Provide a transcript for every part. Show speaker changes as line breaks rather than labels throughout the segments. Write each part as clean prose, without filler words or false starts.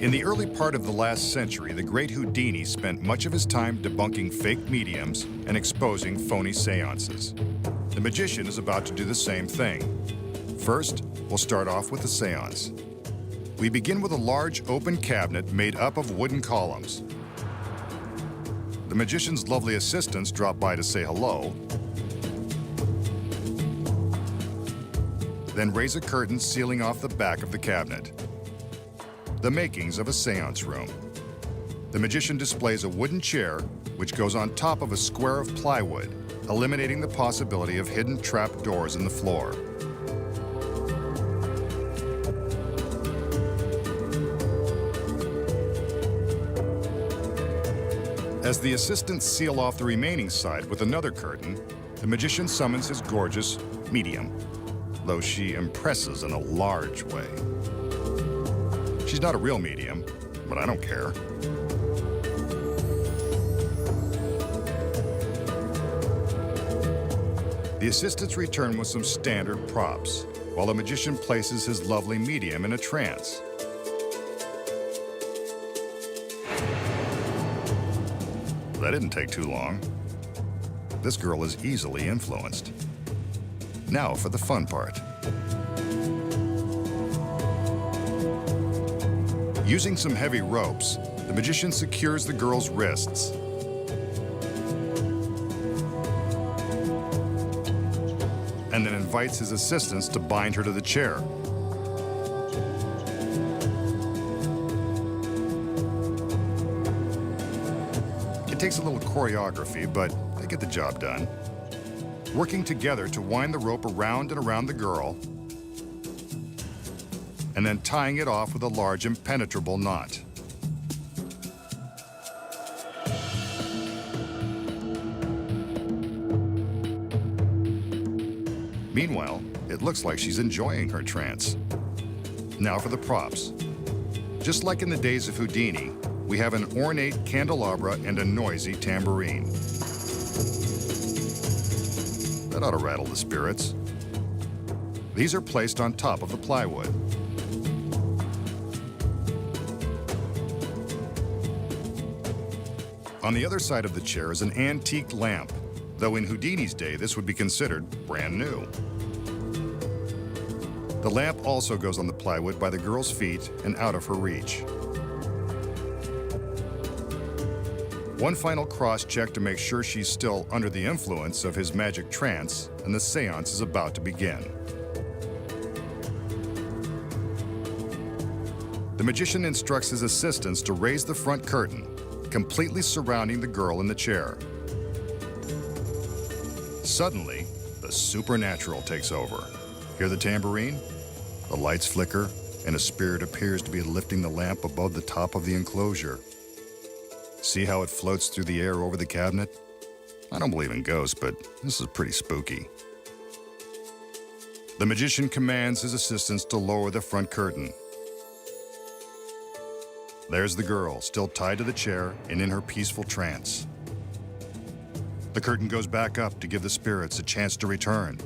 In the early part of the last century, the great Houdini spent much of his time debunking fake mediums and exposing phony seances. The magician is about to do the same thing. First, we'll start off with the seance. We begin with a large open cabinet made up of wooden columns. The magician's lovely assistants drop by to say hello, then raise a curtain sealing off the back of the cabinet. The makings of a seance room. The magician displays a wooden chair which goes on top of a square of plywood, eliminating the possibility of hidden trap doors in the floor. As the assistants seal off the remaining side with another curtain, the magician summons his gorgeous medium, though she impresses in a large way. She's not a real medium, but I don't care. The assistants return with some standard props, while the magician places his lovely medium in a trance. That didn't take too long. This girl is easily influenced. Now for the fun part. Using some heavy ropes, the magician secures the girl's wrists. And then invites his assistants to bind her to the chair. It takes a little choreography, but they get the job done. Working together to wind the rope around and around the girl, and then tying it off with a large impenetrable knot. Meanwhile, it looks like she's enjoying her trance. Now for the props. Just like in the days of Houdini, we have an ornate candelabra and a noisy tambourine. That ought to rattle the spirits. These are placed on top of the plywood. On the other side of the chair is an antique lamp, though in Houdini's day this would be considered brand new. The lamp also goes on the plywood by the girl's feet and out of her reach. One final cross-check to make sure she's still under the influence of his magic trance, and the seance is about to begin. The magician instructs his assistants to raise the front curtain, completely surrounding the girl in the chair. Suddenly, the supernatural takes over. Hear the tambourine? The lights flicker, and a spirit appears to be lifting the lamp above the top of the enclosure. See how it floats through the air over the cabinet? I don't believe in ghosts, but this is pretty spooky. The magician commands his assistants to lower the front curtain. There's the girl, still tied to the chair and in her peaceful trance. The curtain goes back up to give the spirits a chance to return.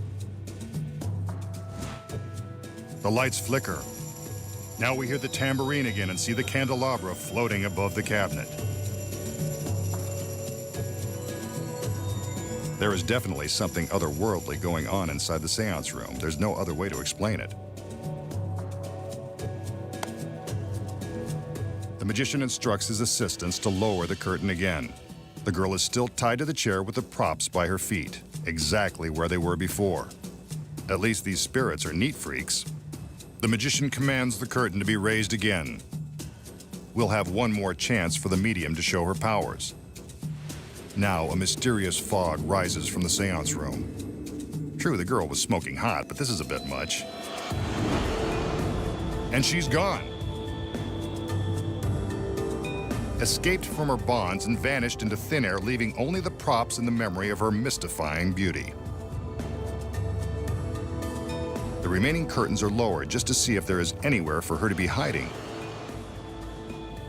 The lights flicker. Now we hear the tambourine again and see the candelabra floating above the cabinet. There is definitely something otherworldly going on inside the seance room. There's no other way to explain it. The magician instructs his assistants to lower the curtain again. The girl is still tied to the chair with the props by her feet, exactly where they were before. At least these spirits are neat freaks. The magician commands the curtain to be raised again. We'll have one more chance for the medium to show her powers. Now, a mysterious fog rises from the seance room. True, the girl was smoking hot, but this is a bit much. And she's gone. Escaped from her bonds and vanished into thin air, leaving only the props and the memory of her mystifying beauty. The remaining curtains are lowered just to see if there is anywhere for her to be hiding.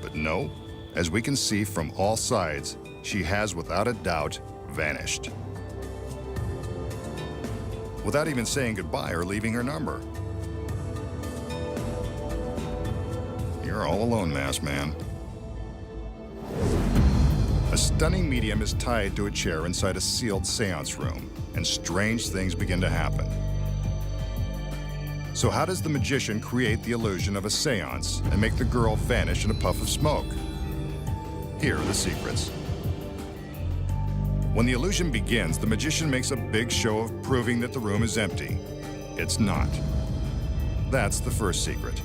But no, as we can see from all sides, she has without a doubt vanished. Without even saying goodbye or leaving her number. You're You're all alone, masked man. A stunning medium is tied to a chair inside a sealed seance room, and strange things begin to happen. So how does the magician create the illusion of a seance and make the girl vanish in a puff of smoke? Here are the secrets. When the illusion begins, the magician makes a big show of proving that the room is empty. It's not. That's the first secret.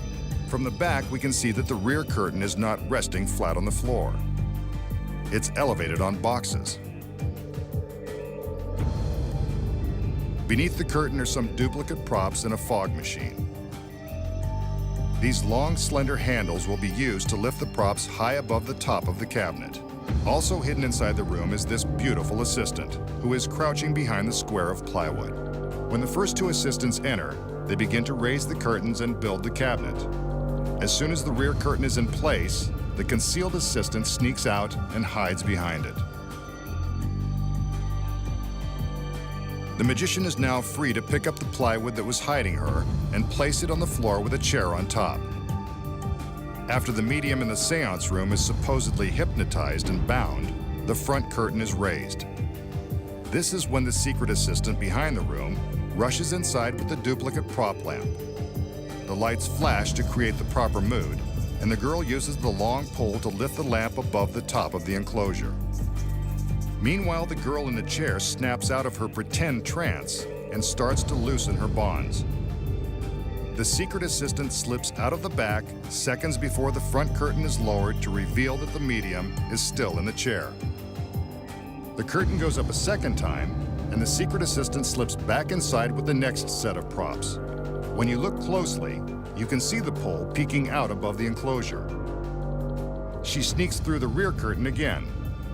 From the back, we can see that the rear curtain is not resting flat on the floor. It's elevated on boxes. Beneath the curtain are some duplicate props and a fog machine. These long, slender handles will be used to lift the props high above the top of the cabinet. Also hidden inside the room is this beautiful assistant, who is crouching behind the square of plywood. When the first two assistants enter, they begin to raise the curtains and build the cabinet. As soon as the rear curtain is in place, the concealed assistant sneaks out and hides behind it. The magician is now free to pick up the plywood that was hiding her and place it on the floor with a chair on top. After the medium in the seance room is supposedly hypnotized and bound, the front curtain is raised. This is when the secret assistant behind the room rushes inside with the duplicate prop lamp. The lights flash to create the proper mood, and the girl uses the long pole to lift the lamp above the top of the enclosure. Meanwhile, the girl in the chair snaps out of her pretend trance and starts to loosen her bonds. The secret assistant slips out of the back seconds before the front curtain is lowered to reveal that the medium is still in the chair. The curtain goes up a second time, and the secret assistant slips back inside with the next set of props. When you look closely, you can see the pole peeking out above the enclosure. She sneaks through the rear curtain again,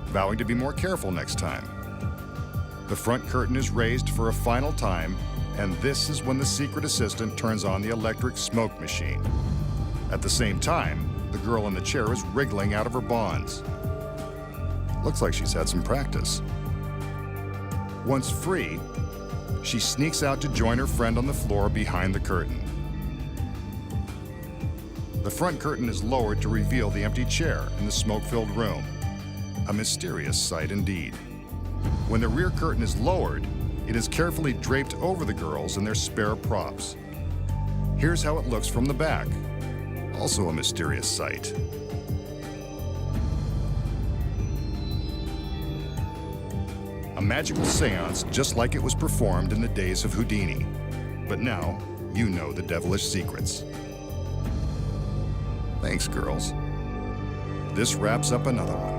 vowing to be more careful next time. The front curtain is raised for a final time, and this is when the secret assistant turns on the electric smoke machine. At the same time, the girl in the chair is wriggling out of her bonds. Looks like she's had some practice. Once free, she sneaks out to join her friend on the floor behind the curtain. The front curtain is lowered to reveal the empty chair in the smoke-filled room. A mysterious sight indeed. When the rear curtain is lowered, it is carefully draped over the girls and their spare props. Here's how it looks from the back. Also a mysterious sight. A magical seance just like it was performed in the days of Houdini. But now, you know the devilish secrets. Thanks, girls. This wraps up another one.